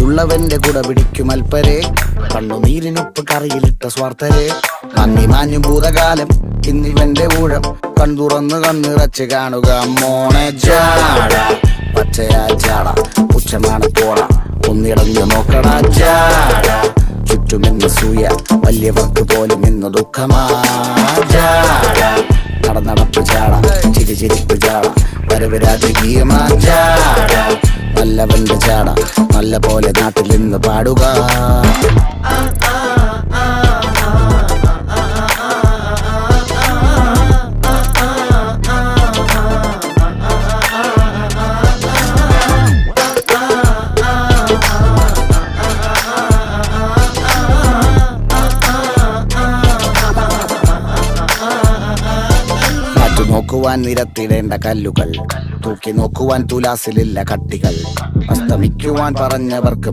ഉള്ളവന്റെ കൂടെ പിടിക്കും അൽപ്പരെ, കണ്ണുനീരിനൊപ്പ് കറിയിലിട്ട സ്വാർത്ഥരെ. നന്ദി മാഞ്ഞു ഭൂതകാലം ഇന്നിവന്റെ ഊഴം, കൺതുറന്ന് കണ്ണിറച്ച് കാണുക മോണെ ജാട. പച്ചയാ ജാട പുച്ഛമാണ് പോട, ഒന്നിടഞ്ഞു നോക്കണ ജാട. ചുറ്റുമെന്ന് സൂയ വലിയവർക്ക് പോലും ഇന്ന് ദുഃഖമാ ജാട. നടന്നടപ്പ് ജാട, ചിരിച്ചിരിപ്പ് ജാട, വരവ് രാജകീയമാ ജാട. നല്ലവന്റെ ജാട നല്ല പോലെ നാട്ടിൽ നിന്ന് പാടുക. നോക്കുവാൻ നിരത്തിടേണ്ട കല്ലുകൾ, തൂക്കി നോക്കുവാൻ തുലാസിലില്ല കട്ടികൾ. അസ്തമിക്കുവാൻ പറഞ്ഞവർക്ക്